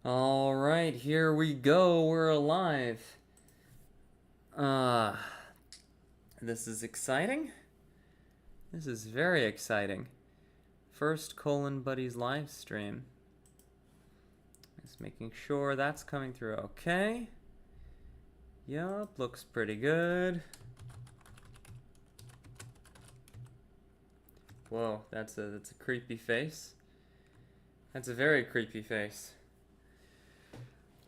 All right, here we go. We're alive. This is exciting. This is very exciting. First Colon Buddies live stream. Just making sure that's coming through okay. Yup, looks pretty good. Whoa, that's a creepy face. That's a very creepy face.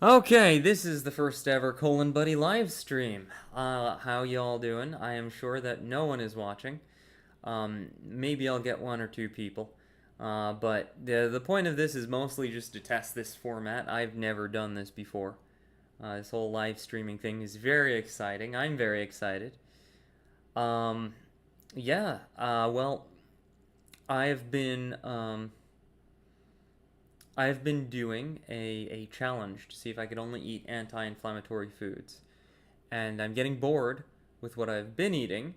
Okay, this is the first ever Colon Buddy live stream. How y'all doing? I am sure that no one is watching. Maybe I'll get one or two people. But the point of this is mostly just to test this format. I've never done this before. This whole live streaming thing is very exciting. I'm very excited. Yeah, well, I've been doing a challenge to see if I could only eat anti-inflammatory foods. And I'm getting bored with what I've been eating.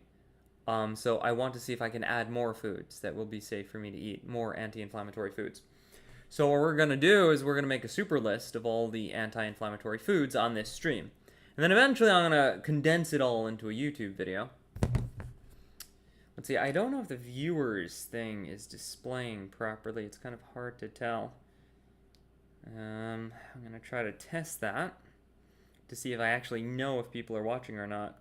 So I want to see if I can add more foods that will be safe for me to eat, more anti-inflammatory foods. So what we're going to do is we're going to make a super list of all the anti-inflammatory foods on this stream. And then eventually I'm going to condense it all into a YouTube video. Let's see, I don't know if the viewers thing is displaying properly. It's kind of hard to tell. I'm going to try to test that to see if I actually know if people are watching or not.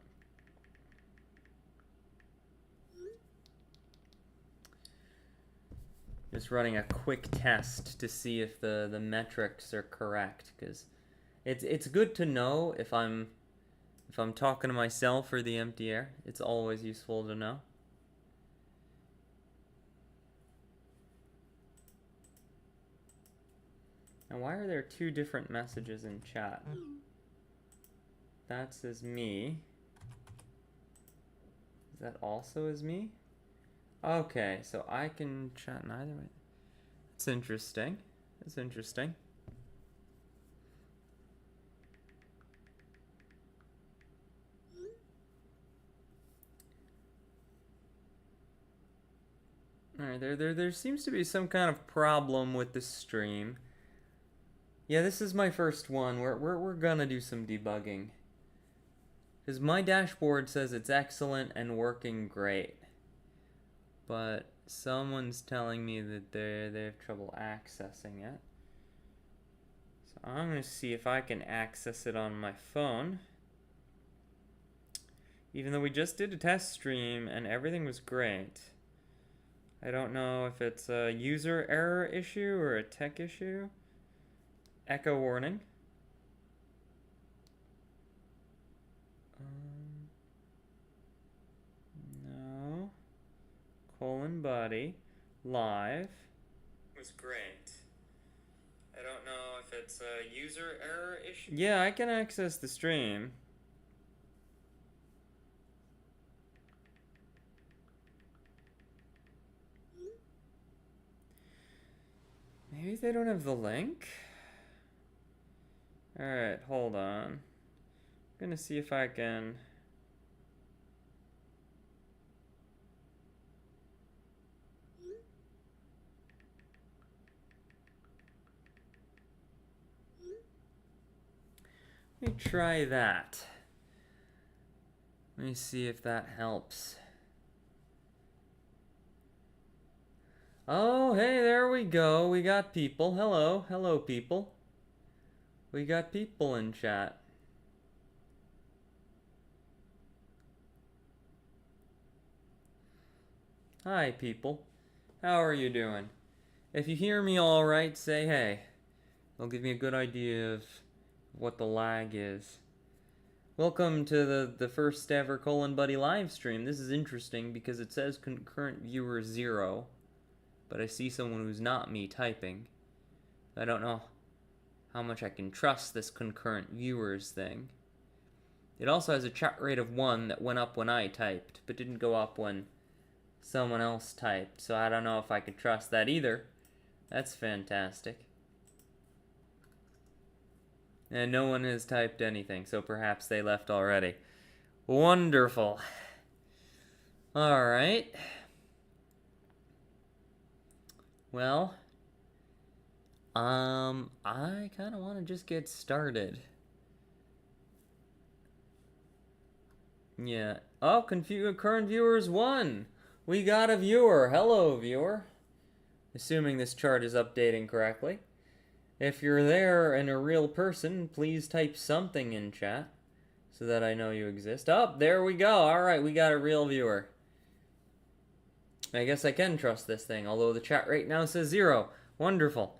Just running a quick test to see if the metrics are correct, because it's good to know if I'm talking to myself or the empty air. It's always useful to know. Now, why are there two different messages in chat? That says me. Is that also is me? Okay, so I can chat neither way. That's interesting. That's interesting. Alright, there seems to be some kind of problem with the stream. Yeah, this is my first one. We're gonna do some debugging. Because my dashboard says it's excellent and working great. But someone's telling me that they have trouble accessing it. So I'm going to see if I can access it on my phone. Even though we just did a test stream and everything was great. I don't know if it's a user error issue or a tech issue. Echo warning. No. Colon Buddy live was great. I don't know if it's a user error issue. Yeah, I can access the stream. Maybe they don't have the link? Alright, hold on. I'm gonna see if I can... Let me try that. Let me see if that helps. Oh, hey, there we go. We got people. Hello. Hello, people. We got people in chat. Hi, people. How are you doing? If you hear me all right, say hey. It'll give me a good idea of what the lag is. Welcome to the first ever Colon Buddy live stream. This is interesting because it says concurrent viewer 0, but I see someone who's not me typing. I don't know how much I can trust this concurrent viewers thing. It also has a chat rate of 1 that went up when I typed, but didn't go up when someone else typed, so I don't know if I could trust that either. That's fantastic. And no one has typed anything, so perhaps they left already. Wonderful. Alright. Well, I kind of want to just get started. Yeah. Oh, current viewers 1. We got a viewer. Hello, viewer. Assuming this chart is updating correctly. If you're there and a real person, please type something in chat so that I know you exist. Oh, there we go. All right, we got a real viewer. I guess I can trust this thing, although the chat rate now says 0. Wonderful.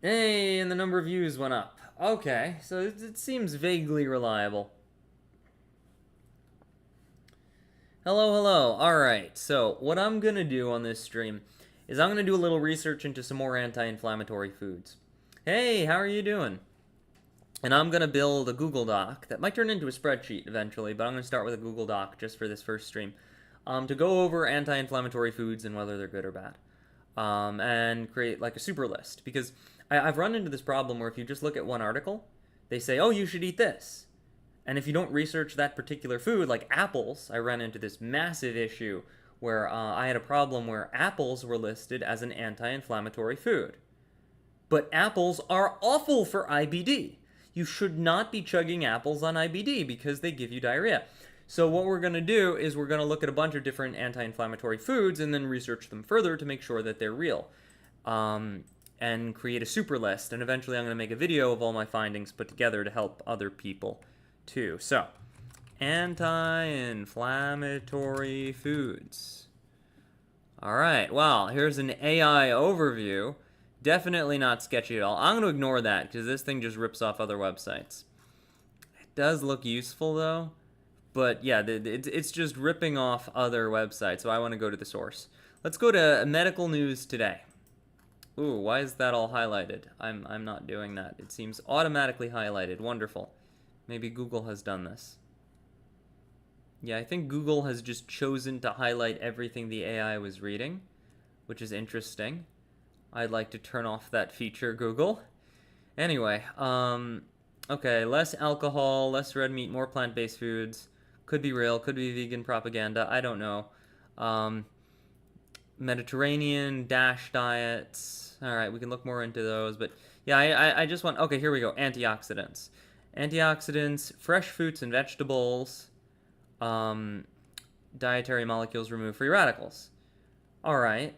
Hey, and the number of views went up. Okay, so it seems vaguely reliable. Hello, hello. Alright, so what I'm going to do on this stream is I'm going to do a little research into some more anti-inflammatory foods. Hey, how are you doing? And I'm going to build a Google Doc that might turn into a spreadsheet eventually, but I'm going to start with a Google Doc just for this first stream to go over anti-inflammatory foods and whether they're good or bad. And create like a super list. Because I've run into this problem where if you just look at one article, they say, oh, you should eat this. And if you don't research that particular food, like apples, I ran into this massive issue where I had a problem where apples were listed as an anti-inflammatory food. But apples are awful for IBD. You should not be chugging apples on IBD because they give you diarrhea. So what we're going to do is we're going to look at a bunch of different anti-inflammatory foods and then research them further to make sure that they're real. And create a super list. And eventually I'm going to make a video of all my findings put together to help other people too. So, anti-inflammatory foods. Alright, well, here's an AI overview. Definitely not sketchy at all. I'm going to ignore that because this thing just rips off other websites. It does look useful though. But yeah, it's just ripping off other websites, so I want to go to the source. Let's go to Medical News Today. Ooh, why is that all highlighted? I'm not doing that. It seems automatically highlighted. Wonderful. Maybe Google has done this. Yeah, I think Google has just chosen to highlight everything the AI was reading, which is interesting. I'd like to turn off that feature, Google. Anyway, okay, less alcohol, less red meat, more plant-based foods. Could be real, could be vegan propaganda, I don't know. Mediterranean, DASH diets. Alright, we can look more into those, but yeah, I just want, okay, here we go, antioxidants. Antioxidants, fresh fruits and vegetables, dietary molecules remove free radicals. Alright,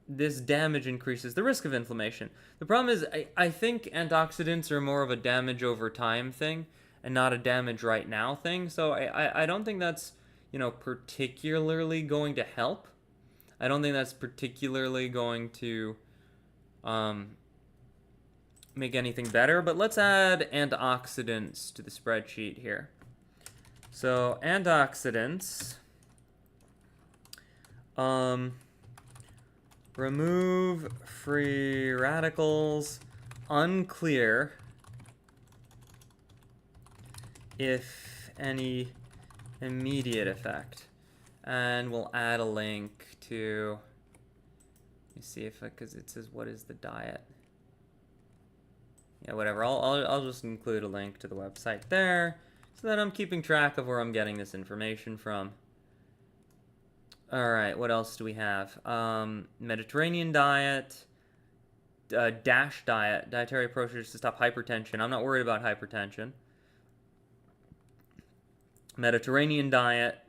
this damage increases the risk of inflammation. The problem is, I think antioxidants are more of a damage over time thing, and not a damage right now thing, so I don't think that's, you know, particularly going to help. I don't think that's particularly going to make anything better, but let's add antioxidants to the spreadsheet here. So antioxidants, remove free radicals, unclear if any immediate effect. And we'll add a link to, let me see if, because it says what is the diet. Yeah, whatever, I'll just include a link to the website there, so that I'm keeping track of where I'm getting this information from. Alright, what else do we have? Mediterranean diet, DASH diet, dietary approaches to stop hypertension. I'm not worried about hypertension. Mediterranean diet,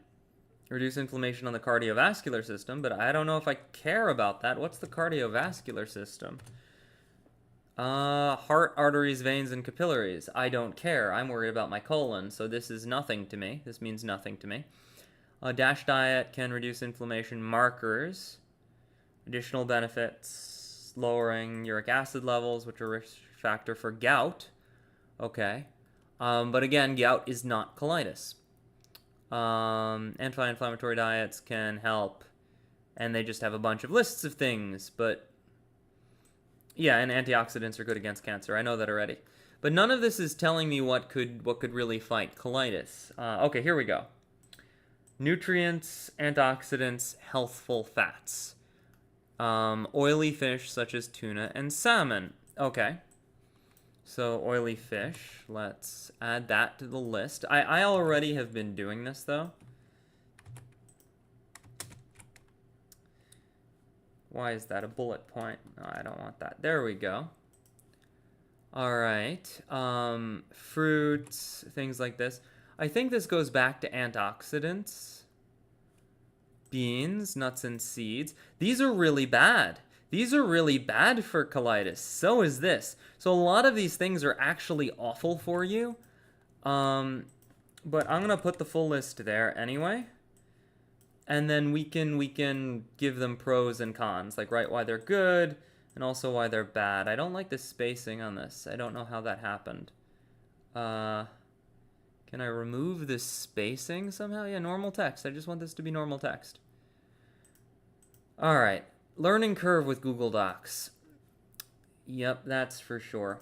reduce inflammation on the cardiovascular system, but I don't know if I care about that. What's the cardiovascular system? Heart, arteries, veins, and capillaries. I don't care. I'm worried about my colon, so this is nothing to me. This means nothing to me. DASH diet can reduce inflammation markers. Additional benefits, lowering uric acid levels, which are a risk factor for gout. Okay. But again, gout is not colitis. Anti-inflammatory diets can help, and they just have a bunch of lists of things, but yeah, and antioxidants are good against cancer. I know that already. But none of this is telling me what could really fight colitis. Okay, here we go. Nutrients, antioxidants, healthful fats. Oily fish such as tuna and salmon. Okay. So oily fish, let's add that to the list. I already have been doing this though. Why is that a bullet point? No, I don't want that. There we go. All right. Fruits, things like this. I think this goes back to antioxidants. Beans, nuts, and seeds. These are really bad. These are really bad for colitis. So is this. So a lot of these things are actually awful for you. But I'm gonna put the full list there anyway. And then we can give them pros and cons, like write why they're good and also why they're bad. I don't like the spacing on this. I don't know how that happened. Can I remove the spacing somehow? Yeah, normal text. I just want this to be normal text. All right, learning curve with Google Docs. Yep, that's for sure.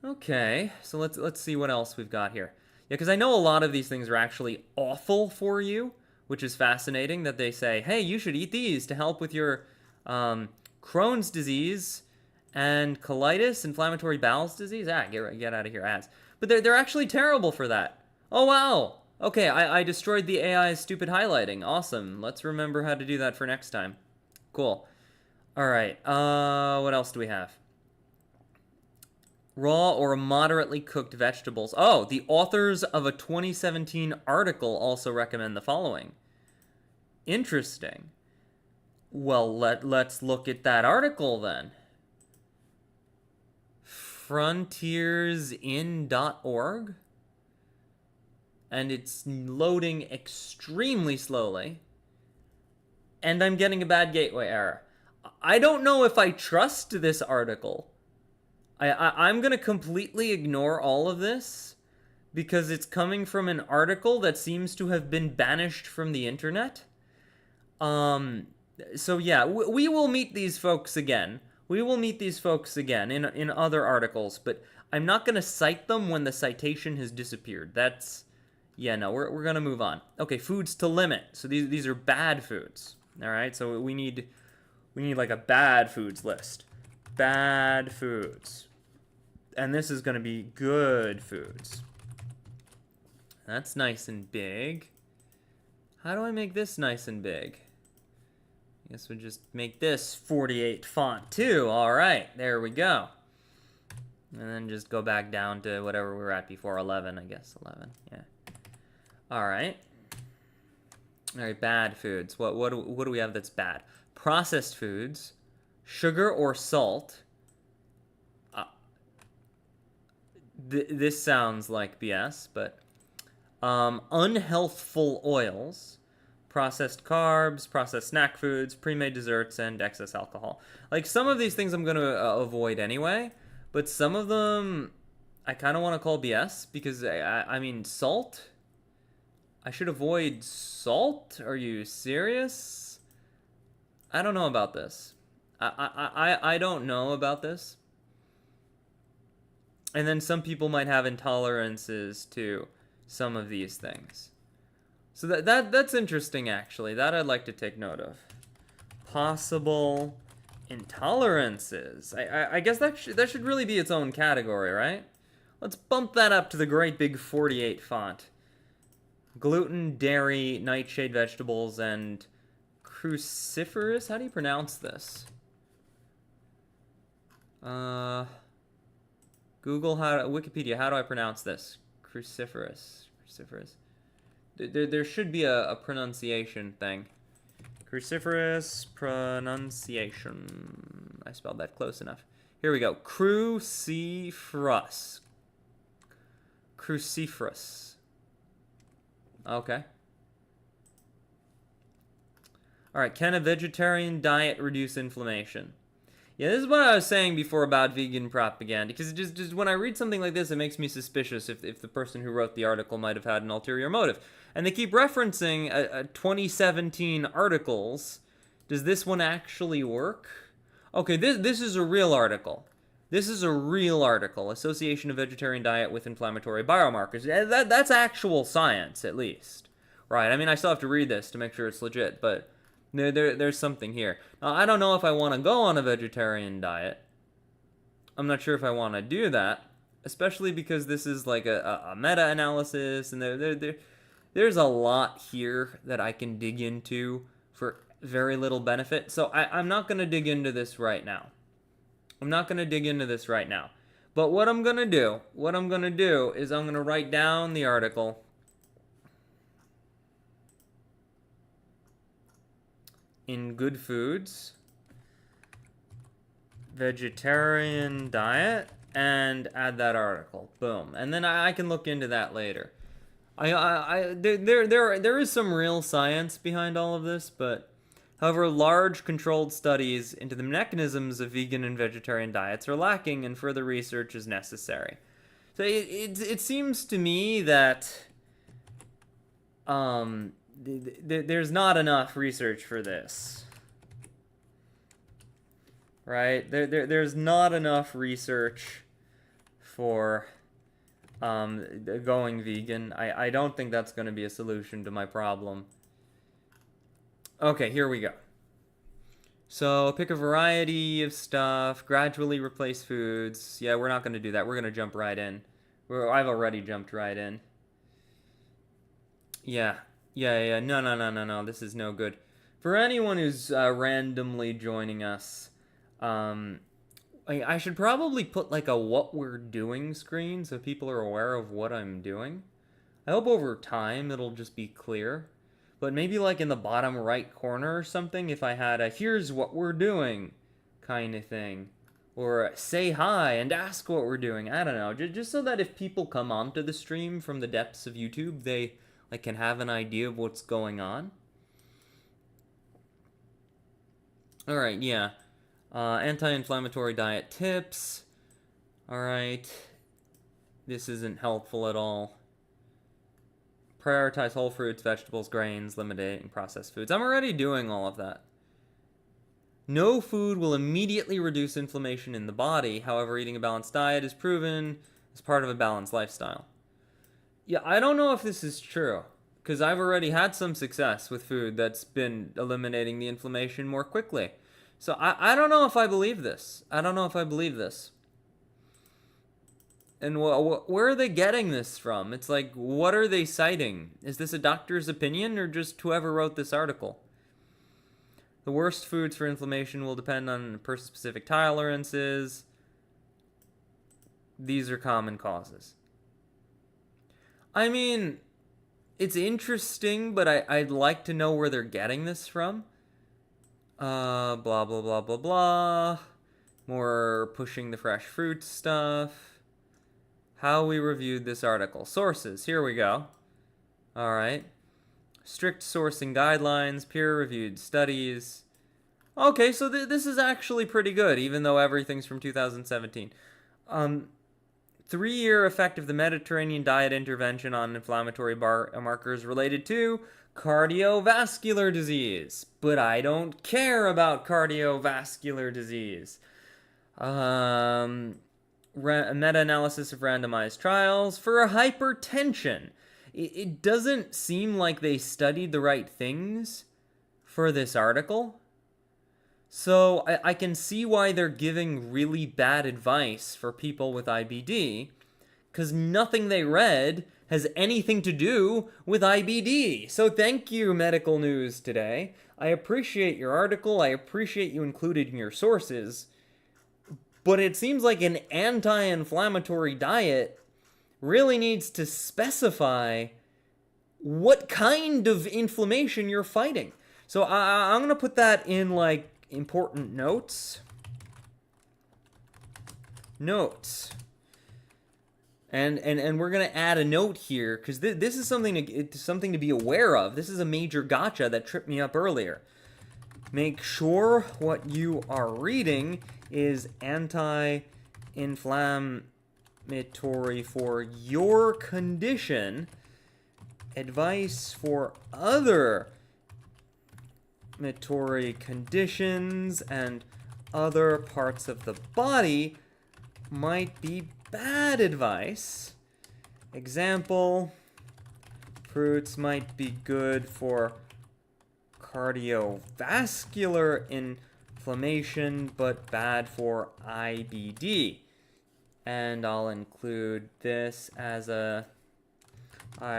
Okay, so let's see what else we've got here. Yeah, because I know a lot of these things are actually awful for you, which is fascinating that they say, hey, you should eat these to help with your Crohn's disease and colitis, inflammatory bowel disease. Get out of here, ads. But they're actually terrible for that. Oh, wow. Okay, I destroyed the AI's stupid highlighting. Awesome. Let's remember how to do that for next time. Cool. All right. What else do we have? Raw or moderately cooked vegetables. Oh, the authors of a 2017 article also recommend the following. Interesting. Well, let's look at that article then. Frontiersin.org. And it's loading extremely slowly. And I'm getting a bad gateway error. I don't know if I trust this article. I'm going to completely ignore all of this because it's coming from an article that seems to have been banished from the internet. So yeah, we will meet these folks again. We will meet these folks again in other articles, but I'm not going to cite them when the citation has disappeared. That's... Yeah, no, we're going to move on. Okay, foods to limit. So these are bad foods. All right, so we need like a bad foods list. Bad foods. And this is going to be good foods. That's nice and big. How do I make this nice and big? I guess we'll just make this 48 font too. All right, there we go. And then just go back down to whatever we were at before, 11, I guess. 11, yeah. All right. All right, bad foods. What do we have that's bad? Processed foods, sugar or salt. This sounds like BS, but unhealthful oils, processed carbs, processed snack foods, pre-made desserts, and excess alcohol. Like some of these things I'm going to avoid anyway, but some of them I kind of want to call BS because I mean salt. I should avoid salt? Are you serious? I don't know about this. I don't know about this. And then some people might have intolerances to some of these things. So that's interesting, actually. That I'd like to take note of. Possible intolerances. I guess that should really be its own category, right? Let's bump that up to the great big 48 font. Gluten, dairy, nightshade vegetables, and cruciferous. How do you pronounce this? Google, Wikipedia, how do I pronounce this? Cruciferous. There should be a pronunciation thing. Cruciferous pronunciation. I spelled that close enough. Here we go. Cruciferous. Okay. All right, can a vegetarian diet reduce inflammation? Yeah, this is what I was saying before about vegan propaganda, because just when I read something like this, it makes me suspicious if the person who wrote the article might have had an ulterior motive. And they keep referencing 2017 articles. Does this one actually work? Okay, this is a real article. This is a real article. Association of Vegetarian Diet with Inflammatory Biomarkers. That's actual science, at least. Right, I mean, I still have to read this to make sure it's legit, but there's something here. Now, I don't know if I want to go on a vegetarian diet. I'm not sure if I want to do that, especially because this is like a meta-analysis, and there's a lot here that I can dig into for very little benefit. So I'm not going to dig into this right now. I'm not going to dig into this right now. But what I'm going to do is I'm going to write down the article. In Good Foods, vegetarian diet, and add that article. Boom. And then I can look into that later. There is some real science behind all of this, but however, large controlled studies into the mechanisms of vegan and vegetarian diets are lacking, and further research is necessary. So it seems to me that there's not enough research for this, right? There's not enough research for going vegan. I don't think that's going to be a solution to my problem. Okay, here we go. So pick a variety of stuff, gradually replace foods. Yeah, we're not going to do that. We're going to jump right in. I've already jumped right in. Yeah. No. This is no good. For anyone who's randomly joining us, I should probably put like a what we're doing screen so people are aware of what I'm doing. I hope over time it'll just be clear. But maybe like in the bottom right corner or something, if I had a here's what we're doing kind of thing. Or say hi and ask what we're doing. I don't know. Just so that if people come onto the stream from the depths of YouTube, they like can have an idea of what's going on. Alright, yeah. Anti-inflammatory diet tips. Alright. This isn't helpful at all. Prioritize whole fruits, vegetables, grains, limiting processed foods. I'm already doing all of that. No food will immediately reduce inflammation in the body. However, eating a balanced diet is proven as part of a balanced lifestyle. Yeah, I don't know if this is true, because I've already had some success with food that's been eliminating the inflammation more quickly. So I don't know if I believe this. And where are they getting this from? It's like, what are they citing? Is this a doctor's opinion or just whoever wrote this article? The worst foods for inflammation will depend on person-specific tolerances. These are common causes. I mean, it's interesting, but I'd like to know where they're getting this from. Blah, blah, blah, blah, blah. More pushing the fresh fruit stuff. How we reviewed this article. Sources, here we go. Alright. Strict sourcing guidelines, peer-reviewed studies. Okay, so this is actually pretty good, even though everything's from 2017. 3-year effect of the Mediterranean diet intervention on inflammatory markers related to cardiovascular disease. But I don't care about cardiovascular disease. Meta-analysis of randomized trials for hypertension. It doesn't seem like they studied the right things for this article. So I can see why they're giving really bad advice for people with IBD, because nothing they read has anything to do with IBD. So thank you, Medical News Today. I appreciate your article. I appreciate you including your sources. But it seems like an anti-inflammatory diet really needs to specify what kind of inflammation you're fighting. So I'm going to put that in like important notes. And we're going to add a note here because this is something to be aware of. This is a major gotcha that tripped me up earlier. Make sure what you are reading is anti-inflammatory for your condition. Advice for other inflammatory conditions and other parts of the body might be bad advice. Example, fruits might be good for cardiovascular inflammation, but bad for IBD. And I'll include this as I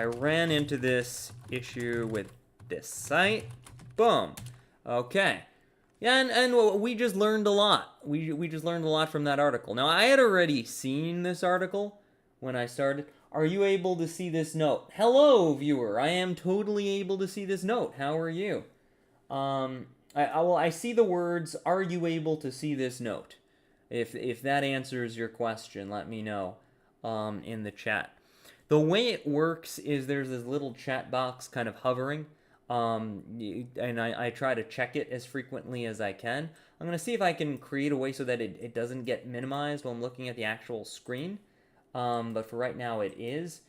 ran into this issue with this site. Boom. Okay. Yeah, and we just learned a lot. We just learned a lot from that article. Now, I had already seen this article when I started. Are you able to see this note? Hello, viewer. I am totally able to see this note. How are you? I see the words. Are you able to see this note? If that answers your question, let me know in the chat. The way it works is there's this little chat box kind of hovering, and I try to check it as frequently as I can. I'm going to see if I can create a way so that it doesn't get minimized while I'm looking at the actual screen. But for right now it is.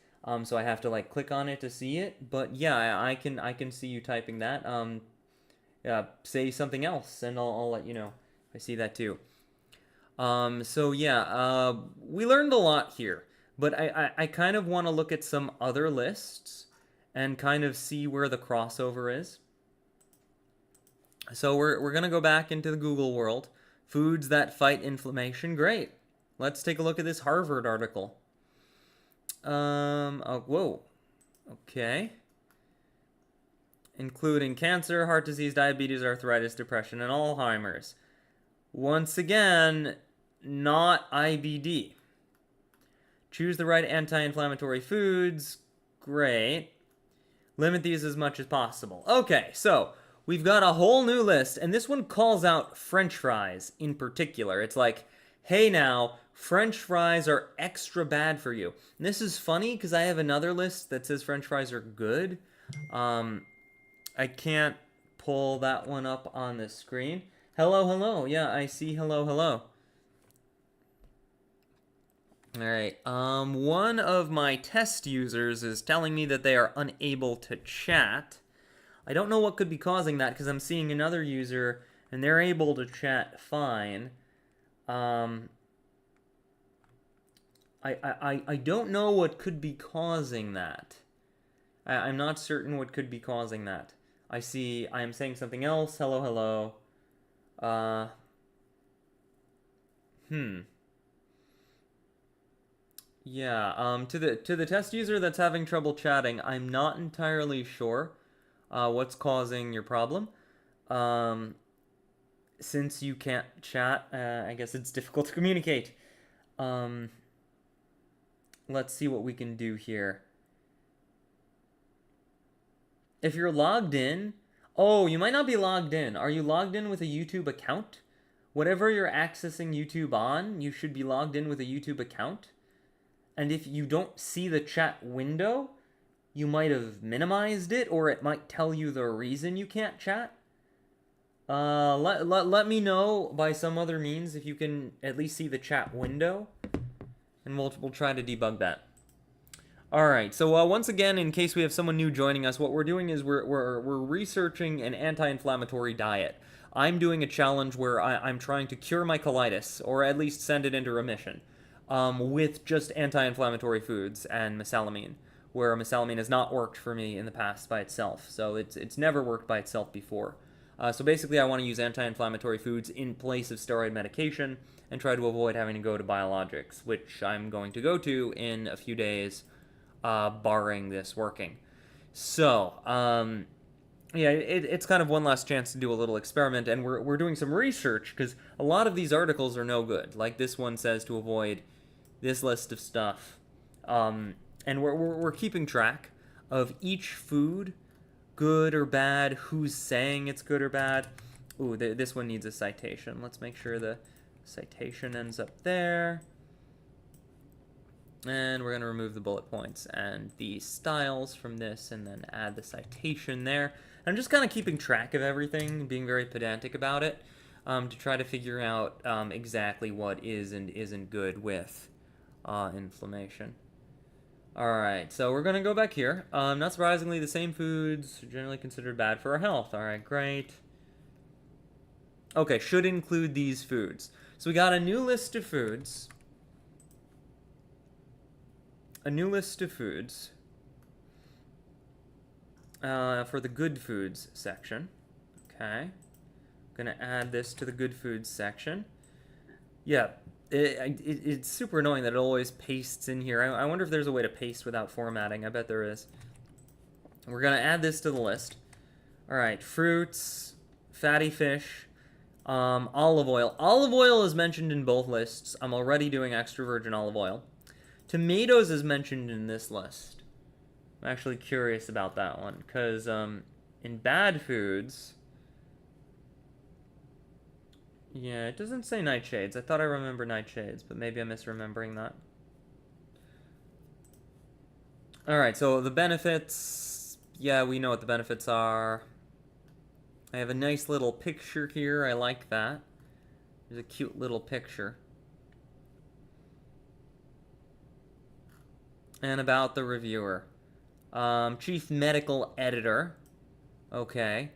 So I have to like click on it to see it. But yeah, I can see you typing that. Say something else, and I'll let you know. I see that too. So yeah, we learned a lot here, but I kind of want to look at some other lists and kind of see where the crossover is. So we're gonna go back into the Google world. Foods that fight inflammation. Great. Let's take a look at this Harvard article. Oh, whoa. Okay. Including cancer, heart disease, diabetes, arthritis, depression, and Alzheimer's. Once again, not IBD. Choose the right anti-inflammatory foods. Great. Limit these as much as possible. Okay, so we've got a whole new list, and this one calls out French fries in particular. It's like, hey now, French fries are extra bad for you. And this is funny because I have another list that says French fries are good. I can't pull that one up on the screen. Hello, hello. Yeah, I see hello, hello. Alright, one of my test users is telling me that they are unable to chat. I don't know what could be causing that because I'm seeing another user and they're able to chat fine. I don't know what could be causing that. I'm not certain what could be causing that. I am saying something else. Hello, hello. Yeah, to the test user that's having trouble chatting, I'm not entirely sure what's causing your problem. Since you can't chat, I guess it's difficult to communicate. Let's see what we can do here. If you're logged in, oh, you might not be logged in. Are you logged in with a YouTube account? Whatever you're accessing YouTube on, you should be logged in with a YouTube account. And if you don't see the chat window, you might have minimized it, or it might tell you the reason you can't chat. Let me know by some other means if you can at least see the chat window, and we'll try to debug that. Alright, so once again, in case we have someone new joining us, what we're doing is we're researching an anti-inflammatory diet. I'm doing a challenge where I'm trying to cure my colitis, or at least send it into remission, with just anti-inflammatory foods and mesalamine, where mesalamine has not worked for me in the past by itself. So it's never worked by itself before. So basically, I want to use anti-inflammatory foods in place of steroid medication and try to avoid having to go to biologics, which I'm going to go to in a few days, barring this working. So, yeah, it's kind of one last chance to do a little experiment, and we're doing some research, because a lot of these articles are no good. Like this one says to avoid this list of stuff. And we're keeping track of each food, good or bad, who's saying it's good or bad. Ooh, this one needs a citation. Let's make sure the citation ends up there. And we're going to remove the bullet points and the styles from this and then add the citation there. I'm just kind of keeping track of everything, being very pedantic about it, to try to figure out exactly what is and isn't good with inflammation. Alright, so we're going to go back here. Not surprisingly, the same foods are generally considered bad for our health. Alright, great. Okay, should include these foods. So we got a new list of foods. For the good foods section. Okay. I'm gonna add this to the good foods section. Yeah, it's super annoying that it always pastes in here. I wonder if there's a way to paste without formatting. I bet there is. We're gonna add this to the list. Alright, fruits, fatty fish, olive oil. Olive oil is mentioned in both lists. I'm already doing extra virgin olive oil. Tomatoes is mentioned in this list. I'm actually curious about that one, because in bad foods... Yeah, it doesn't say nightshades. I thought I remember nightshades, but maybe I'm misremembering that. Alright, so the benefits... Yeah, we know what the benefits are. I have a nice little picture here. I like that. There's a cute little picture. And about the reviewer. Chief medical editor. Okay.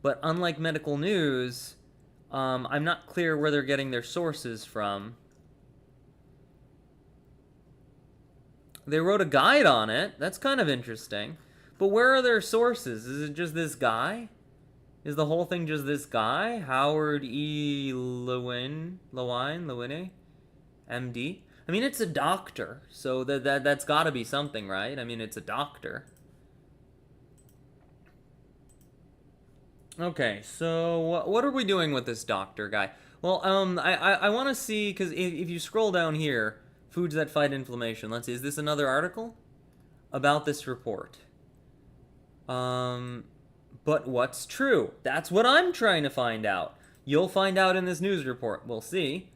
But unlike medical news... I'm not clear where they're getting their sources from. They wrote a guide on it. That's kind of interesting. But where are their sources? Is it just this guy? Is the whole thing just this guy? Howard E. Lewine, MD? I mean, it's a doctor, so that's got to be something, right? I mean, it's a doctor. Okay, so what are we doing with this doctor guy? Well, I want to see, because if you scroll down here, foods that fight inflammation. Let's see, is this another article about this report? But what's true? That's what I'm trying to find out. You'll find out in this news report. We'll see.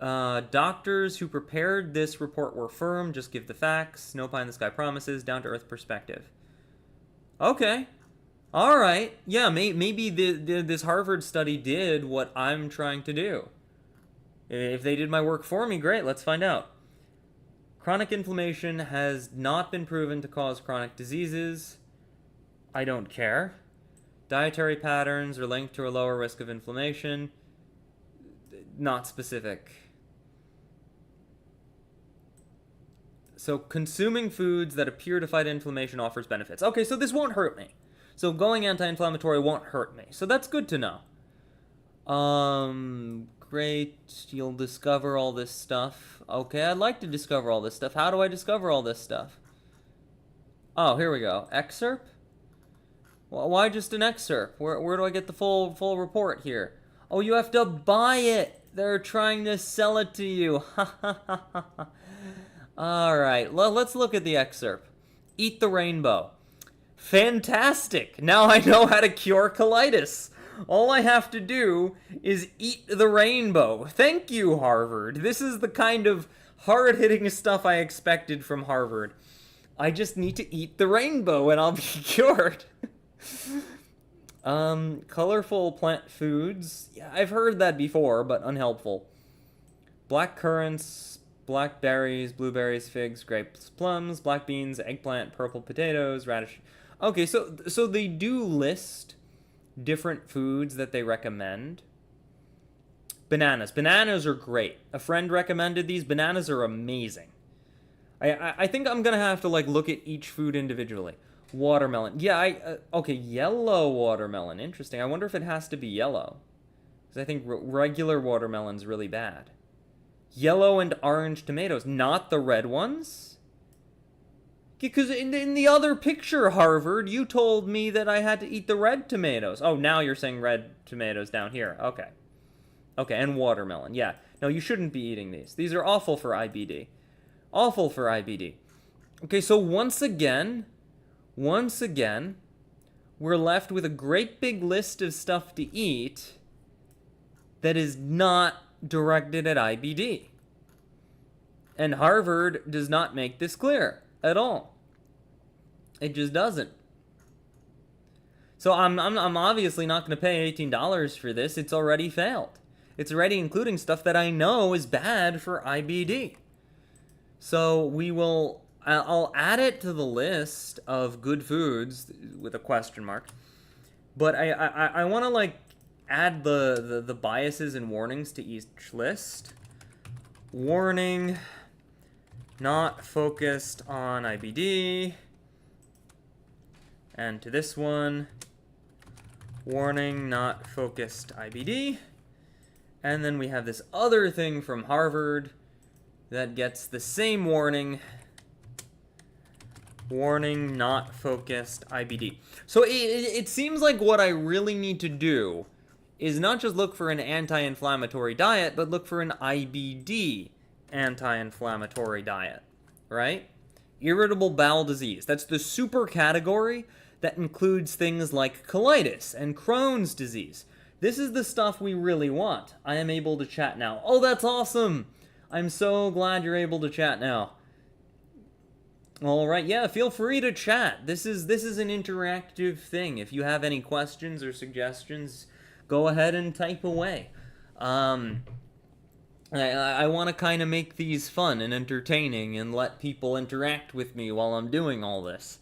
Doctors who prepared this report were firm. Just give the facts. No pie in the sky promises. Down-to-earth perspective. Okay. All right. Yeah, maybe this Harvard study did what I'm trying to do. If they did my work for me, great. Let's find out. Chronic inflammation has not been proven to cause chronic diseases. I don't care. Dietary patterns are linked to a lower risk of inflammation. Not specific. So consuming foods that appear to fight inflammation offers benefits. Okay, so this won't hurt me. So going anti-inflammatory won't hurt me. So that's good to know. Great. You'll discover all this stuff. Okay, I'd like to discover all this stuff. How do I discover all this stuff? Oh, here we go. Excerpt? Well, why just an excerpt? Where do I get the full report here? Oh, you have to buy it. They're trying to sell it to you. All right, let's look at the excerpt. Eat the rainbow. Fantastic! Now I know how to cure colitis. All I have to do is eat the rainbow. Thank you, Harvard. This is the kind of hard-hitting stuff I expected from Harvard. I just need to eat the rainbow and I'll be cured. Colorful plant foods. Yeah, I've heard that before, but unhelpful. Black currants, blackberries, blueberries, figs, grapes, plums, black beans, eggplant, purple potatoes, radish. Okay, so they do list different foods that they recommend. Bananas. Bananas are great. A friend recommended these. Bananas are amazing. I think I'm going to have to look at each food individually. Watermelon. Yeah, okay, yellow watermelon. Interesting. I wonder if it has to be yellow. Because I think regular watermelon's really bad. Yellow and orange tomatoes. Not the red ones? Because in the other picture, Harvard, you told me that I had to eat the red tomatoes. Oh, now you're saying red tomatoes down here. Okay. Okay, and watermelon. Yeah. No, you shouldn't be eating these. These are awful for IBD. Awful for IBD. Okay, so once again, we're left with a great big list of stuff to eat that is not directed at IBD. And Harvard does not make this clear at all. It just doesn't. So I'm obviously not going to pay $18 for this. It's already failed. It's already including stuff that I know is bad for IBD. So I'll add it to the list of good foods with a question mark. But I want to add the biases and warnings to each list. Warning, not focused on IBD. And to this one, warning, not focused IBD. And then we have this other thing from Harvard that gets the same warning. Warning, not focused, IBD. So it seems like what I really need to do is not just look for an anti-inflammatory diet, but look for an IBD anti-inflammatory diet, right? Irritable bowel disease. That's the super category that includes things like colitis and Crohn's disease. This is the stuff we really want. I am able to chat now. Oh, that's awesome! I'm so glad you're able to chat now. All right, yeah, feel free to chat. This is an interactive thing. If you have any questions or suggestions, go ahead and type away. I want to kind of make these fun and entertaining and let people interact with me while I'm doing all this.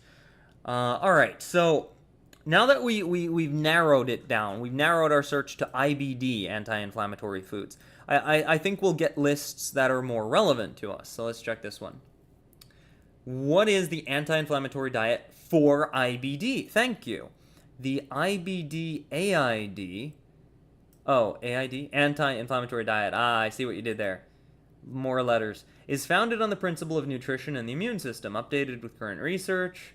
All right, so now that we've narrowed it down, we've narrowed our search to IBD, anti-inflammatory foods, I think we'll get lists that are more relevant to us. So let's check this one. What is the anti-inflammatory diet for IBD? Thank you. The IBD AID. Oh, AID? Anti-inflammatory diet. Ah, I see what you did there. More letters. Is founded on the principle of nutrition and the immune system, updated with current research.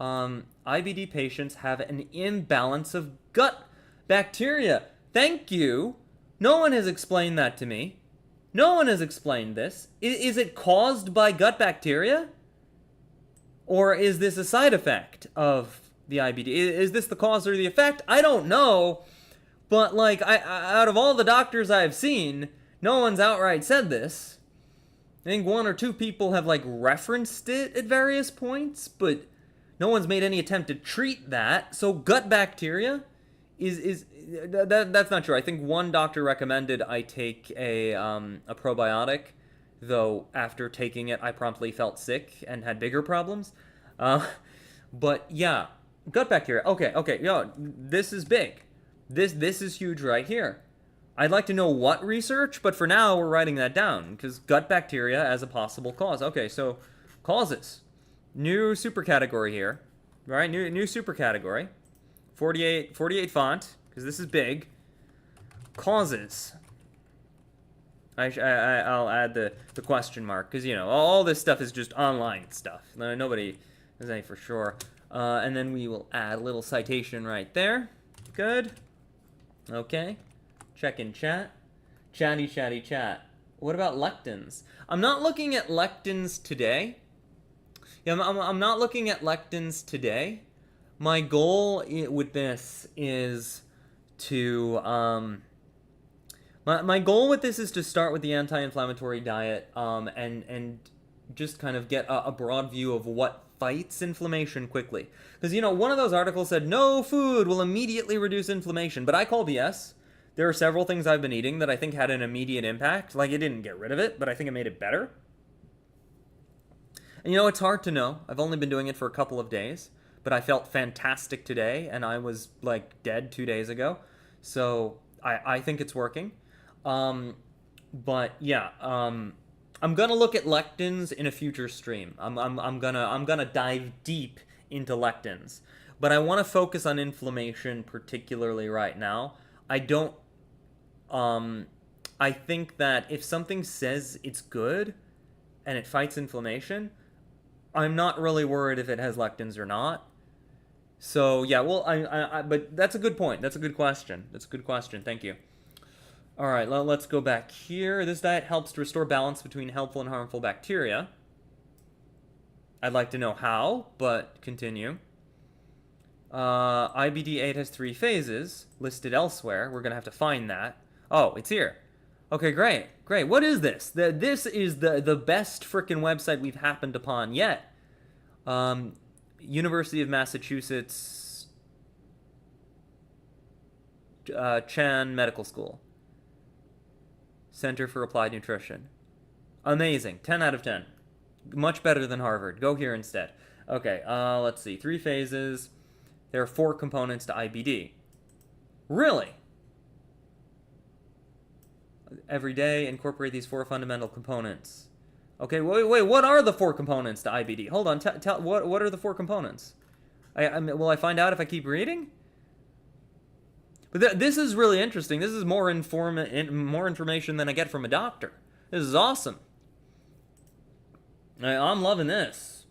IBD patients have an imbalance of gut bacteria. Thank you. No one has explained that to me. No one has explained this. Is it caused by gut bacteria? Or is this a side effect of the IBD? Is this the cause or the effect? I don't know. But, like, out of all the doctors I've seen, no one's outright said this. I think one or two people have, like, referenced it at various points, but no one's made any attempt to treat that. So gut bacteria that's not true. I think one doctor recommended I take a probiotic, though after taking it, I promptly felt sick and had bigger problems. But yeah, gut bacteria. Okay, yo, this is big. This is huge right here. I'd like to know what research, but for now we're writing that down because gut bacteria as a possible cause. Okay, so causes. New super category here, right? New super category. 48 font because this is big. Causes. I'll add the question mark because, you know, all this stuff is just online stuff. Nobody knows any for sure. And then we will add a little citation right there. Good. Okay. Check in chat. Chatty chat. What about lectins? I'm not looking at lectins today. Yeah, I'm not looking at lectins today. My goal with this is to... My goal with this is to start with the anti-inflammatory diet and just kind of get a broad view of what fights inflammation quickly. Because, you know, one of those articles said, no food will immediately reduce inflammation. But I call BS. There are several things I've been eating that I think had an immediate impact. Like, it didn't get rid of it, but I think it made it better. And, you know, it's hard to know. I've only been doing it for a couple of days. But I felt fantastic today, and I was, like, dead 2 days ago. So I think it's working. But yeah, I'm gonna look at lectins in a future stream. I'm gonna dive deep into lectins, but I want to focus on inflammation particularly right now. I think that if something says it's good and it fights inflammation, I'm not really worried if it has lectins or not. So yeah, well, but that's a good point. That's a good question. Thank you. All right, let's go back here. This diet helps to restore balance between helpful and harmful bacteria. I'd like to know how, but continue. IBD-8 has 3 phases listed elsewhere. We're going to have to find that. Oh, it's here. Okay, great. What is this? This is the best frickin' website we've happened upon yet. University of Massachusetts Chan Medical School. Center for Applied Nutrition. Amazing. 10 out of 10. Much better than Harvard. Go here instead. Okay, let's see. 3 phases. There are 4 components to IBD. Really? Every day, incorporate these 4 fundamental components. Okay, wait. What are the 4 components to IBD? Hold on. Tell what are the 4 components? Will I find out if I keep reading? But this is really interesting. This is more information than I get from a doctor. This is awesome. I'm loving this.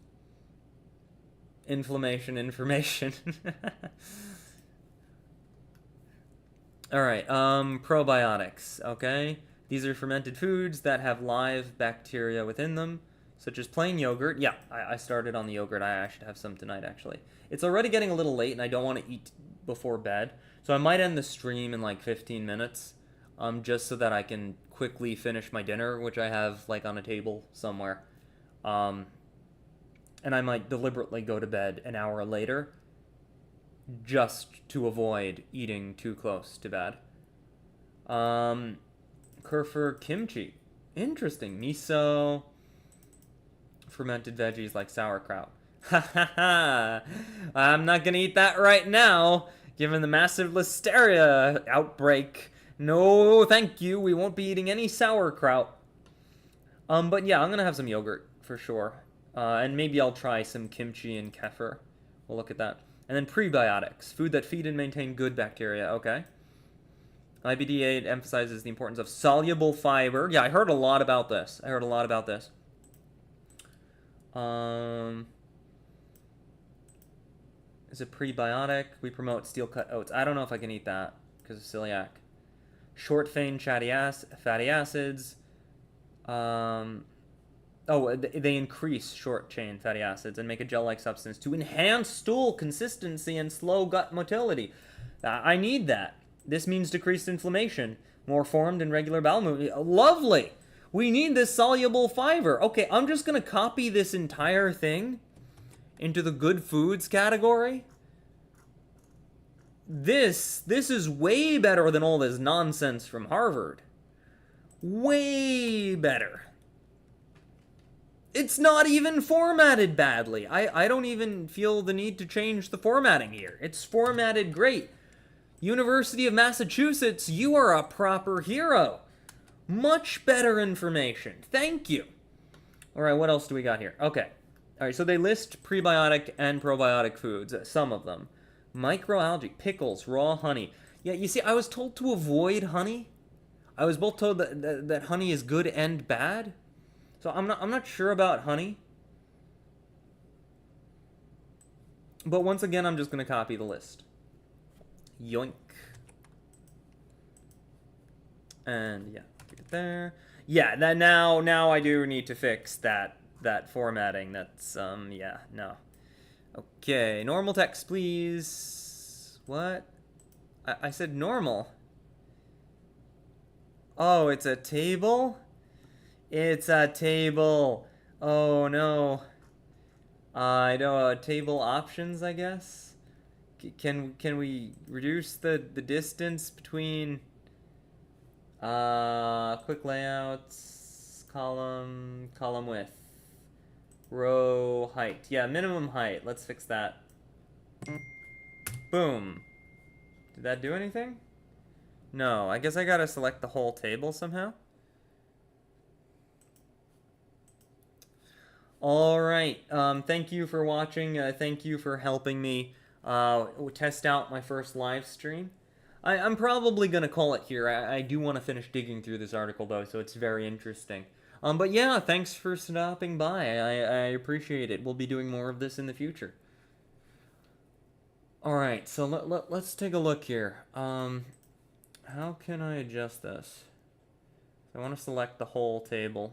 Inflammation information. Alright, probiotics, okay? These are fermented foods that have live bacteria within them, such as plain yogurt. Yeah, I started on the yogurt. I should have some tonight, actually. It's already getting a little late, and I don't want to eat before bed, so I might end the stream in like 15 minutes, just so that I can quickly finish my dinner, which I have like on a table somewhere. And I might deliberately go to bed an hour later, just to avoid eating too close to bed. Kurfur kimchi. Interesting. Miso. Fermented veggies like sauerkraut. Ha ha ha. I'm not gonna eat that right now, given the massive listeria outbreak. No, thank you. We won't be eating any sauerkraut. But yeah, I'm gonna have some yogurt for sure. And maybe I'll try some kimchi and kefir. We'll look at that. And then prebiotics, food that feed and maintain good bacteria. Okay. IBD8 emphasizes the importance of soluble fiber. Yeah, I heard a lot about this. Is it prebiotic? We promote steel-cut oats. I don't know if I can eat that because of celiac. Short-chain fatty acids. Oh, they increase short-chain fatty acids and make a gel-like substance to enhance stool consistency and slow gut motility. I need that. This means decreased inflammation, more formed and regular bowel movement. Lovely! We need this soluble fiber. Okay, I'm just going to copy this entire thing into the good foods category. This is way better than all this nonsense from Harvard. Way better. It's not even formatted badly. I don't even feel the need to change the formatting here. It's formatted great. University of Massachusetts, you are a proper hero. Much better information. Thank you. All right, what else do we got here? Okay. All right, so they list prebiotic and probiotic foods, some of them. Microalgae, pickles, raw honey. Yeah, you see, I was told to avoid honey. I was both told that honey is good and bad. So I'm not sure about honey. But once again, I'm just going to copy the list. Yoink. And yeah, keep it there. Yeah, that now I do need to fix that formatting. That's yeah, no. Okay, normal text, please. What? I said normal. Oh, it's a table? It's a table. Oh no. I know, table options, I guess. Can we reduce the distance between quick layouts, column width, row height? Yeah, minimum height. Let's fix that. Boom. Did that do anything? No, I guess I gotta select the whole table somehow. Alright, thank you for watching. Thank you for helping me test out my first live stream. I'm probably going to call it here. I do want to finish digging through this article, though, so it's very interesting. But yeah, thanks for stopping by. I appreciate it. We'll be doing more of this in the future. Alright, so let's take a look here. How can I adjust this? I want to select the whole table.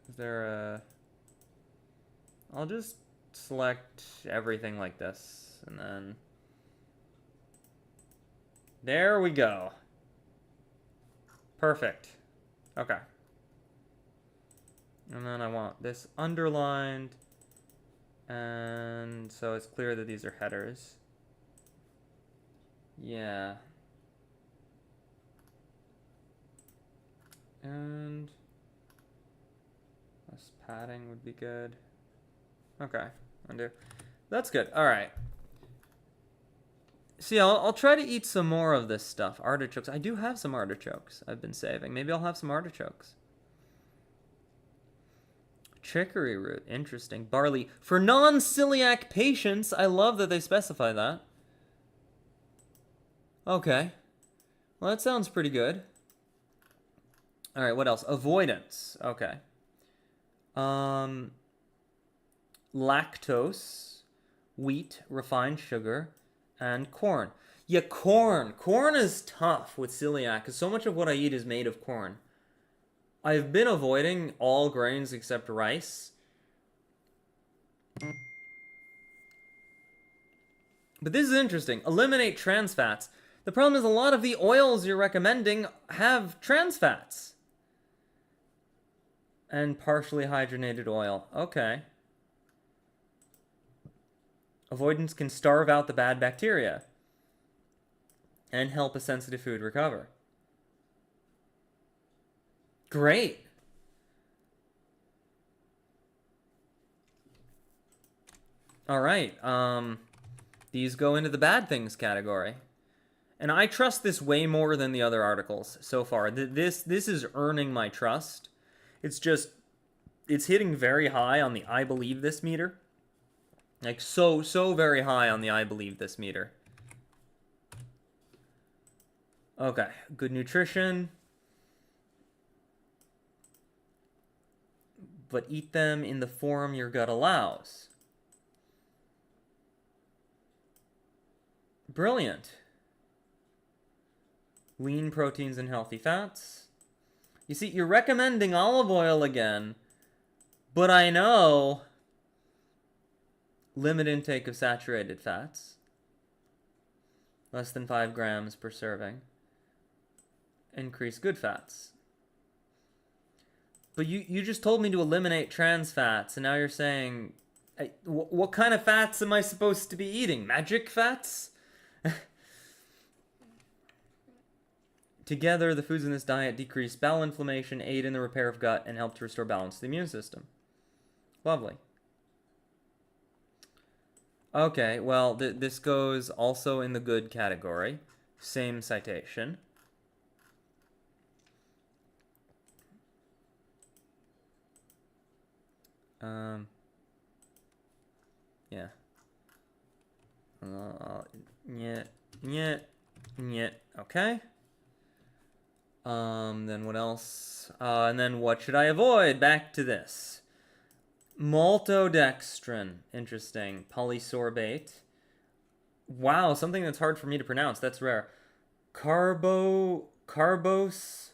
Is there a... I'll just select everything like this, and then... There we go. Perfect. Okay. And then I want this underlined, and so it's clear that these are headers. Yeah. And... less padding would be good. Okay, undo. That's good. All right. See, I'll try to eat some more of this stuff. Artichokes. I do have some artichokes I've been saving. Maybe I'll have some artichokes. Chicory root. Interesting. Barley. For non-celiac patients. I love that they specify that. Okay. Well, that sounds pretty good. All right, what else? Avoidance. Okay. lactose, wheat, refined sugar, and corn. Yeah, corn. Corn is tough with celiac because so much of what I eat is made of corn. I've been avoiding all grains except rice. But this is interesting. Eliminate trans fats. The problem is a lot of the oils you're recommending have trans fats. And partially hydrogenated oil. Okay. Avoidance can starve out the bad bacteria and help a sensitive food recover. Great. All right. These go into the bad things category. And I trust this way more than the other articles so far. This is earning my trust. It's hitting very high on the I believe this meter. Like so very high on the I believe this meter. Okay, good nutrition. But eat them in the form your gut allows. Brilliant. Lean proteins and healthy fats. You see, you're recommending olive oil again, but I know limit intake of saturated fats. Less than 5 grams per serving. Increase good fats. But you just told me to eliminate trans fats, and now you're saying, what kind of fats am I supposed to be eating? Magic fats? Together, the foods in this diet decrease bowel inflammation, aid in the repair of gut, and help to restore balance to the immune system. Lovely. Okay, well, this goes also in the good category. Same citation. Yeah. Okay. Then what else? And then what should I avoid? Back to this. Maltodextrin. Interesting. Polysorbate. Wow, something that's hard for me to pronounce. That's rare. Carbocymethylcellulose.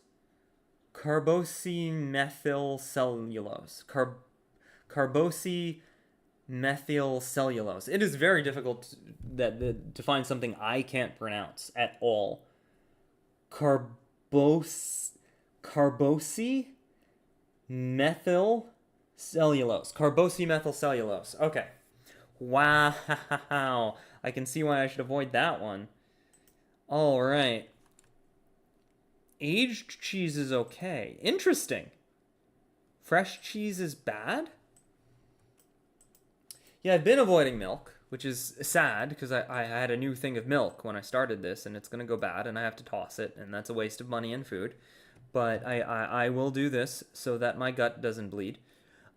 Carbocymethylcellulose. It is very difficult to find something I can't pronounce at all. Carbocymethylcellulose. Carbocymethylcellulose. Okay. Wow. I can see why I should avoid that one. All right. Aged cheese is okay. Interesting. Fresh cheese is bad? Yeah, I've been avoiding milk, which is sad because I had a new thing of milk when I started this, and it's going to go bad, and I have to toss it, and that's a waste of money and food. But I will do this so that my gut doesn't bleed.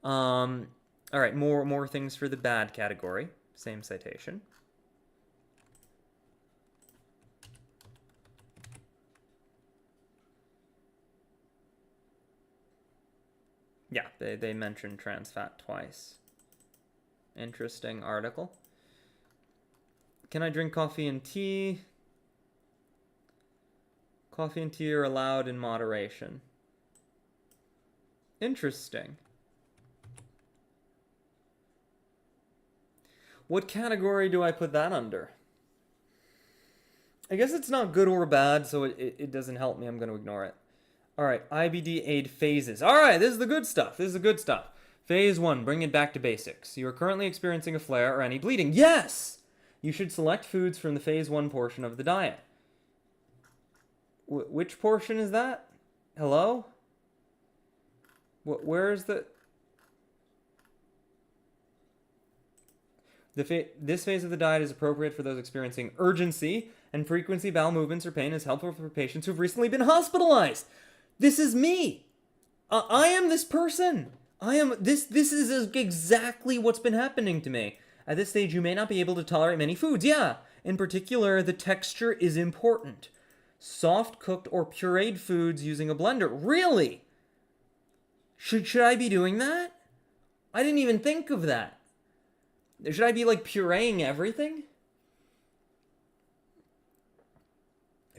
All right, more things for the bad category. Same citation. Yeah, they mentioned trans fat twice. Interesting article. Can I drink coffee and tea? Coffee and tea are allowed in moderation. Interesting. What category do I put that under? I guess it's not good or bad, so it doesn't help me. I'm going to ignore it. All right, IBD aid phases. All right, this is the good stuff. This is the good stuff. Phase 1, bring it back to basics. You are currently experiencing a flare or any bleeding. Yes! You should select foods from the Phase 1 portion of the diet. Which portion is that? Hello? Where is the... This phase of the diet is appropriate for those experiencing urgency and frequency bowel movements or pain is helpful for patients who've recently been hospitalized. This is me. I am this person. This is exactly what's been happening to me. At this stage, you may not be able to tolerate many foods. Yeah, in particular, the texture is important. Soft cooked or pureed foods using a blender. Really? Should I be doing that? I didn't even think of that. Should I be like pureeing everything?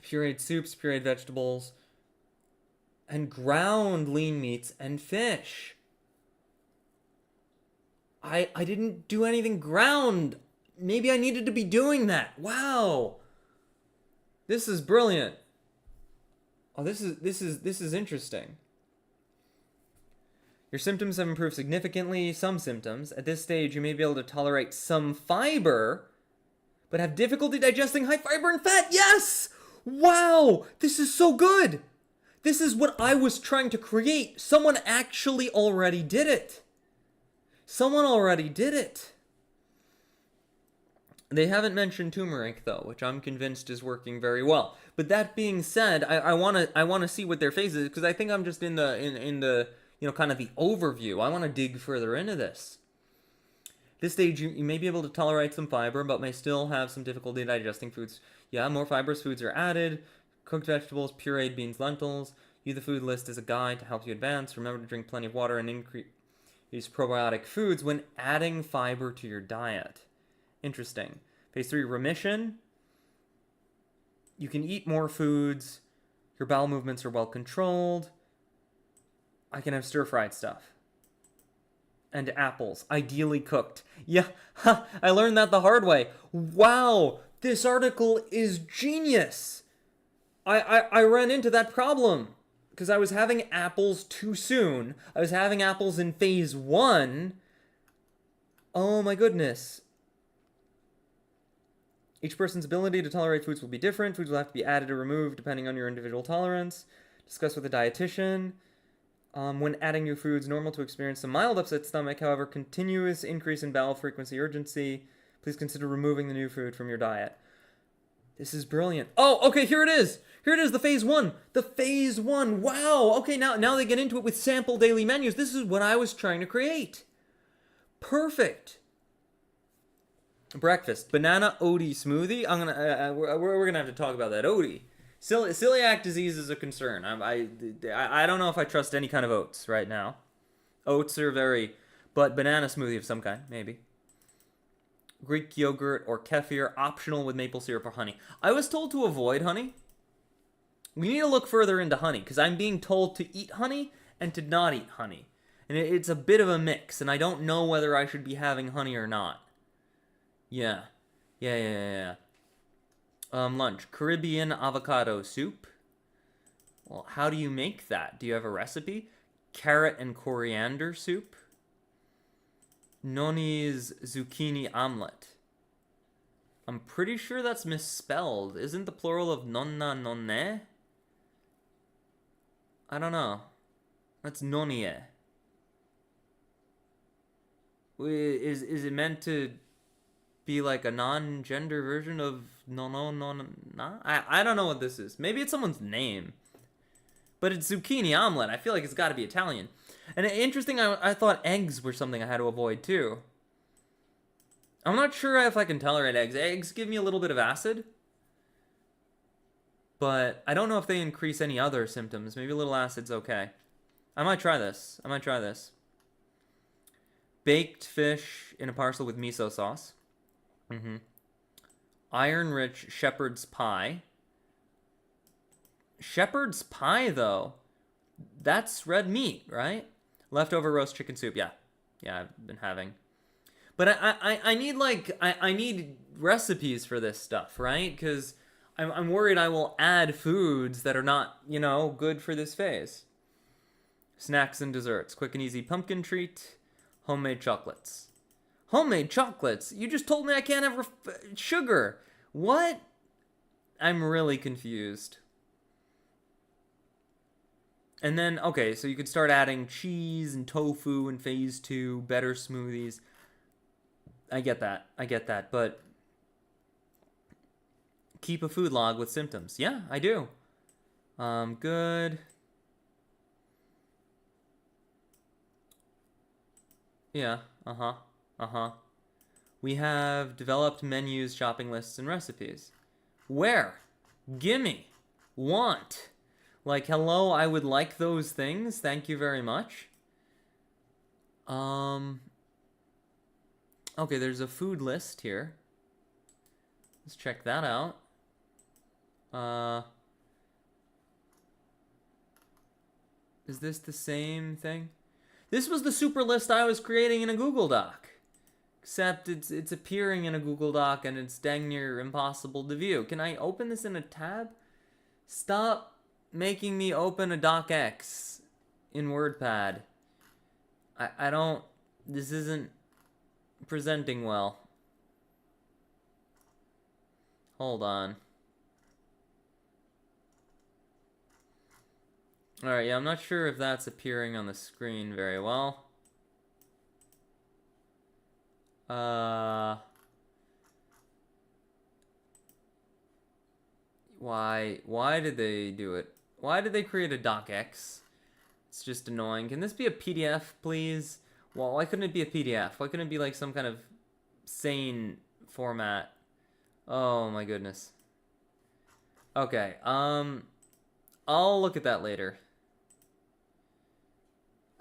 Pureed soups, pureed vegetables, and ground lean meats and fish. I didn't do anything ground. Maybe I needed to be doing that. Wow. This is brilliant. Oh, this is interesting. Your symptoms have improved significantly. Some symptoms. At this stage, you may be able to tolerate some fiber, but have difficulty digesting high fiber and fat. Yes! Wow! This is so good! This is what I was trying to create. Someone actually already did it. Someone already did it. They haven't mentioned turmeric though, which I'm convinced is working very well. But that being said, I wanna see what their phase is, because I think I'm just in the kind of the overview. I want to dig further into this. This stage, you may be able to tolerate some fiber, but may still have some difficulty digesting foods. Yeah, more fibrous foods are added. Cooked vegetables, pureed beans, lentils. Use the food list as a guide to help you advance. Remember to drink plenty of water and increase probiotic foods when adding fiber to your diet. Interesting. Phase 3, remission. You can eat more foods. Your bowel movements are well controlled. I can have stir-fried stuff. And apples, ideally cooked. Yeah, I learned that the hard way. Wow, this article is genius. I ran into that problem because I was having apples too soon. I was having apples in phase 1. Oh my goodness. Each person's ability to tolerate foods will be different. Foods will have to be added or removed depending on your individual tolerance. Discuss with a dietitian. When adding new foods, normal to experience some mild upset stomach. However, continuous increase in bowel frequency urgency. Please consider removing the new food from your diet. This is brilliant. Oh, okay, here it is. Here it is, the phase 1. The phase 1. Wow. Okay, now they get into it with sample daily menus. This is what I was trying to create. Perfect. Breakfast. Banana oaty smoothie. We're gonna have to talk about that oaty. Celiac disease is a concern. I don't know if I trust any kind of oats right now. Oats are but banana smoothie of some kind, maybe. Greek yogurt or kefir, optional with maple syrup or honey. I was told to avoid honey. We need to look further into honey, because I'm being told to eat honey and to not eat honey. And it's a bit of a mix, and I don't know whether I should be having honey or not. Yeah. Lunch. Caribbean avocado soup. Well, how do you make that? Do you have a recipe? Carrot and coriander soup. Noni's zucchini omelet. I'm pretty sure that's misspelled. Isn't the plural of nonna nonne? I don't know. That's nonie. Is it meant to be like a non-gender version of no? I don't know what this is. Maybe it's someone's name. But it's zucchini omelet. I feel like it's got to be Italian. And interesting, I thought eggs were something I had to avoid too. I'm not sure if I can tolerate eggs. Eggs give me a little bit of acid. But I don't know if they increase any other symptoms. Maybe a little acid's okay. I might try this. Baked fish in a parcel with miso sauce. Iron-rich shepherd's pie. Shepherd's pie, though. That's red meat, right? Leftover roast chicken soup. Yeah, I've been having. But I need recipes for this stuff, right? Because I'm worried I will add foods that are not, good for this phase. Snacks and desserts. Quick and easy pumpkin treat. Homemade chocolates. Homemade chocolates? You just told me I can't have sugar. What? I'm really confused. And then, okay, so you could start adding cheese and tofu in phase 2, better smoothies. I get that, but keep a food log with symptoms. Yeah, I do. Good. Yeah, We have developed menus, shopping lists, and recipes. Where? Gimme. Want. Like, hello, I would like those things. Thank you very much. Okay, there's a food list here. Let's check that out. Is this the same thing? This was the super list I was creating in a Google Doc. Except it's appearing in a Google Doc and it's dang near impossible to view. Can I open this in a tab? Stop making me open a docx in WordPad. I don't... This isn't presenting well. Hold on. Alright, yeah, I'm not sure if that's appearing on the screen very well. Why did they do it? Why did they create a docx? It's just annoying. Can this be a PDF, please? Well, why couldn't it be a PDF? Why couldn't it be like some kind of sane format? Oh my goodness. Okay, I'll look at that later.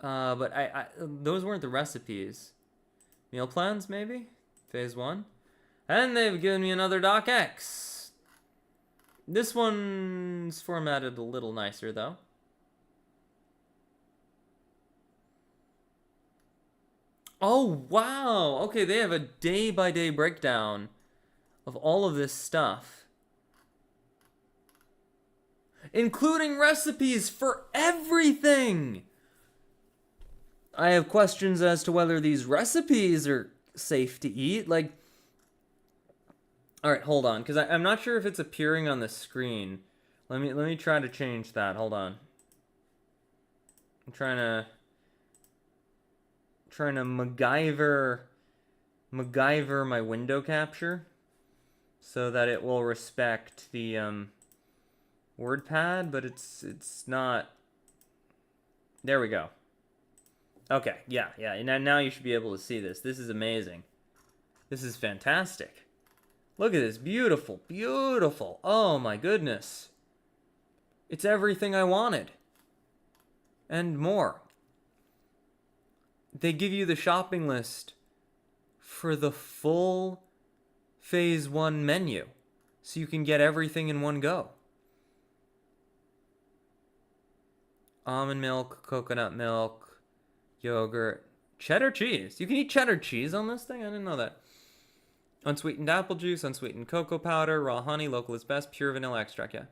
But those weren't the recipes. Meal plans, maybe? Phase 1. And they've given me another docx. This one's formatted a little nicer, though. Oh, wow! Okay, they have a day-by-day breakdown of all of this stuff. Including recipes for everything! I have questions as to whether these recipes are safe to eat. Like, all right, hold on, because I'm not sure if it's appearing on the screen. Let me try to change that. Hold on. I'm trying to MacGyver my window capture so that it will respect the WordPad, but it's not. There we go. Okay, yeah. Now you should be able to see this. This is amazing. This is fantastic. Look at this. Beautiful, beautiful. Oh my goodness. It's everything I wanted. And more. They give you the shopping list for the full Phase 1 menu. So you can get everything in one go. Almond milk, coconut milk, yogurt, cheddar cheese. You can eat cheddar cheese on this thing? I didn't know that. Unsweetened apple juice, unsweetened cocoa powder, raw honey, local is best, pure vanilla extract. Yeah,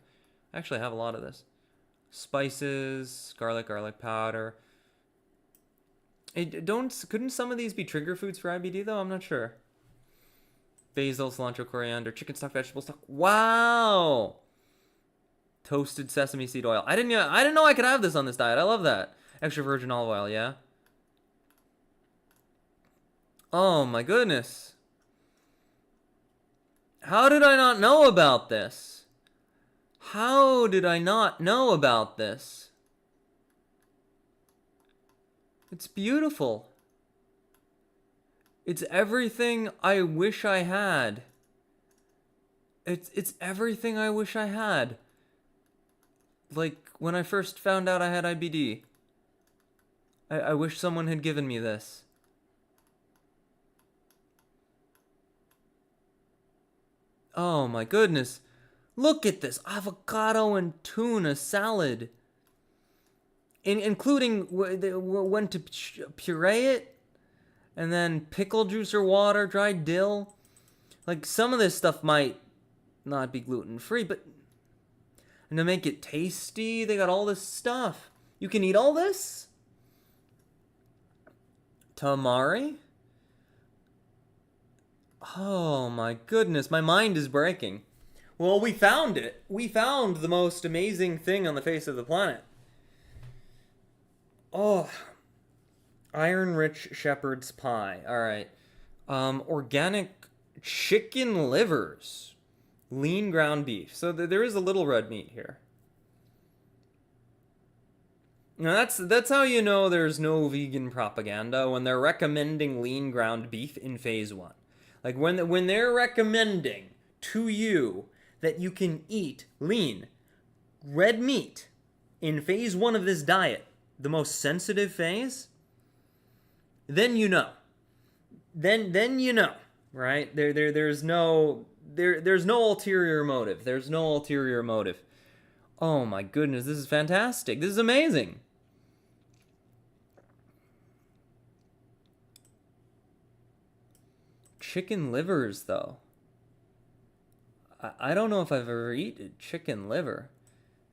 I actually have a lot of this. Spices, garlic powder. Couldn't some of these be trigger foods for IBD though? I'm not sure. Basil, cilantro, coriander, chicken stock, vegetable stock. Wow. Toasted sesame seed oil. I didn't know I could have this on this diet. I love that. Extra virgin olive oil, yeah. Oh my goodness. How did I not know about this? How did I not know about this? It's beautiful. It's everything I wish I had. It's everything I wish I had. Like when I first found out I had IBD. I wish someone had given me this. Oh my goodness. Look at this. Avocado and tuna salad. Including when to puree it. And then pickle juice or water, dried dill. Like some of this stuff might not be gluten-free, but... And to make it tasty, they got all this stuff. You can eat all this? Tamari? Oh my goodness, my mind is breaking. Well, we found it. We found the most amazing thing on the face of the planet. Oh, iron-rich shepherd's pie. All right. Organic chicken livers. Lean ground beef. So there is a little red meat here. Now that's how you know there's no vegan propaganda, when they're recommending lean ground beef in phase 1. Like when they're recommending to you that you can eat lean red meat in phase 1 of this diet, the most sensitive phase, then you know. then you know, right? There's no ulterior motive. There's no ulterior motive. Oh my goodness, this is fantastic. This is amazing. Chicken livers, though. I don't know if I've ever eaten chicken liver.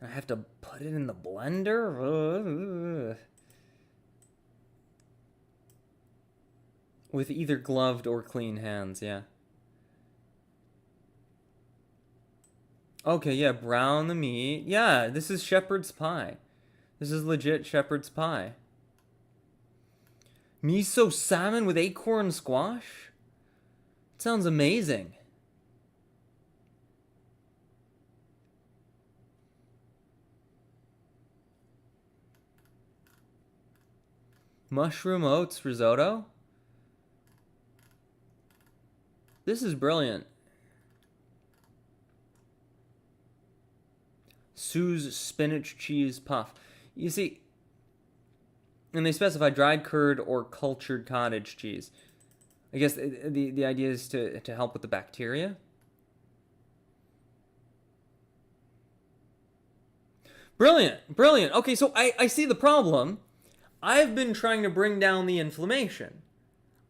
I have to put it in the blender? With either gloved or clean hands, yeah. Okay, yeah, brown the meat. Yeah, this is shepherd's pie. This is legit shepherd's pie. Miso salmon with acorn squash? It sounds amazing. Mushroom oats risotto? This is brilliant. Sue's spinach cheese puff. You see, and they specify dried curd or cultured cottage cheese. I guess the idea is to help with the bacteria. Brilliant, brilliant. Okay, so I see the problem. I've been trying to bring down the inflammation.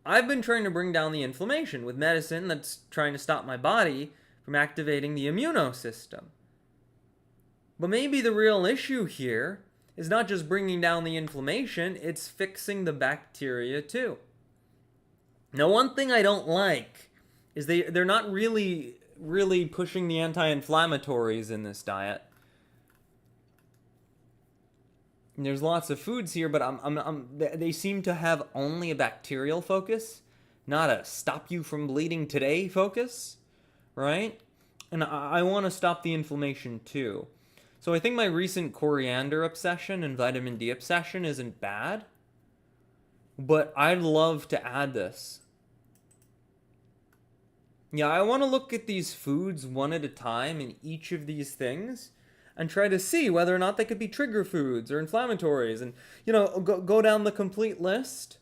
I've been trying to bring down the inflammation with medicine that's trying to stop my body from activating the immunosystem. But maybe the real issue here is not just bringing down the inflammation, it's fixing the bacteria too. Now, one thing I don't like is they're not really pushing the anti-inflammatories in this diet. And there's lots of foods here, but they seem to have only a bacterial focus, not a stop you from bleeding today focus, right? And I want to stop the inflammation too. So I think my recent coriander obsession and vitamin D obsession isn't bad, but I'd love to add this. Yeah, I want to look at these foods one at a time in each of these things and try to see whether or not they could be trigger foods or inflammatories and, go down the complete list.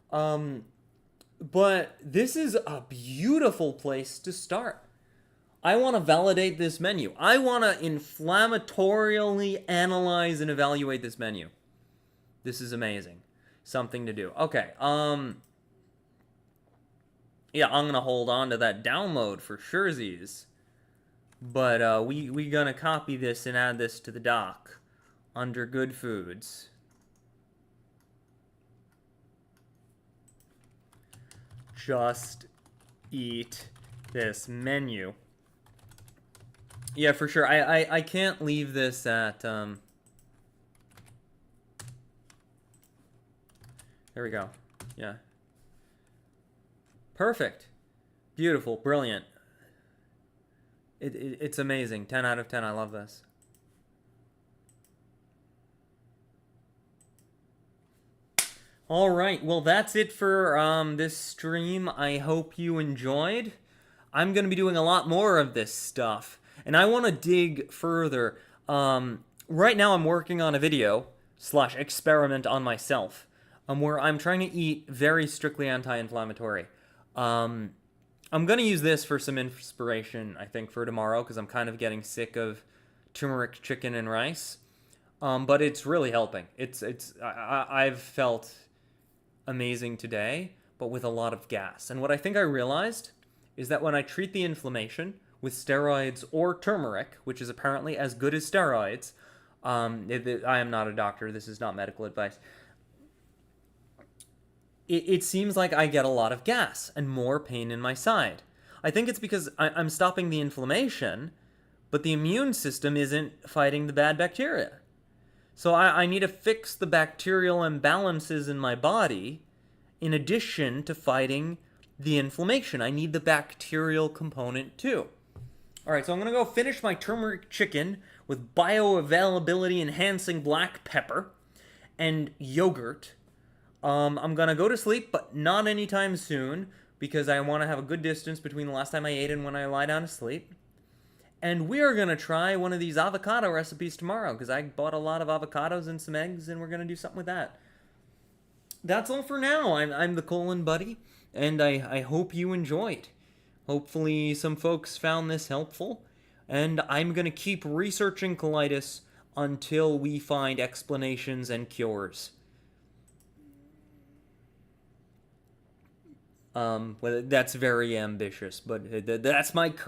But this is a beautiful place to start. I want to validate this menu. I want to inflammatorially analyze and evaluate this menu. This is amazing. Something to do. Okay, yeah, I'm gonna hold on to that download for surezies. But we gonna copy this and add this to the doc under good foods. Just eat this menu. Yeah, for sure. I can't leave this at there we go. Yeah. Perfect. Beautiful. Brilliant. It's amazing. 10 out of 10. I love this. All right. Well, that's it for this stream. I hope you enjoyed. I'm going to be doing a lot more of this stuff, and I want to dig further. Right now, I'm working on a video / experiment on myself, where I'm trying to eat very strictly anti-inflammatory. I'm going to use this for some inspiration, I think, for tomorrow, because I'm kind of getting sick of turmeric chicken and rice. But it's really helping. I've felt amazing today, but with a lot of gas. And what I think I realized is that when I treat the inflammation with steroids or turmeric, which is apparently as good as steroids, I am not a doctor, this is not medical advice, it seems like I get a lot of gas and more pain in my side. I think it's because I'm stopping the inflammation, but the immune system isn't fighting the bad bacteria. So I need to fix the bacterial imbalances in my body in addition to fighting the inflammation. I need the bacterial component too. All right, so I'm going to go finish my turmeric chicken with bioavailability enhancing black pepper and yogurt. I'm going to go to sleep, but not anytime soon, because I want to have a good distance between the last time I ate and when I lie down to sleep. And we are going to try one of these avocado recipes tomorrow, because I bought a lot of avocados and some eggs, and we're going to do something with that. That's all for now. I'm the Colon Buddy, and I hope you enjoyed. Hopefully, some folks found this helpful, and I'm gonna keep researching colitis until we find explanations and cures. Well, that's very ambitious, but that's my current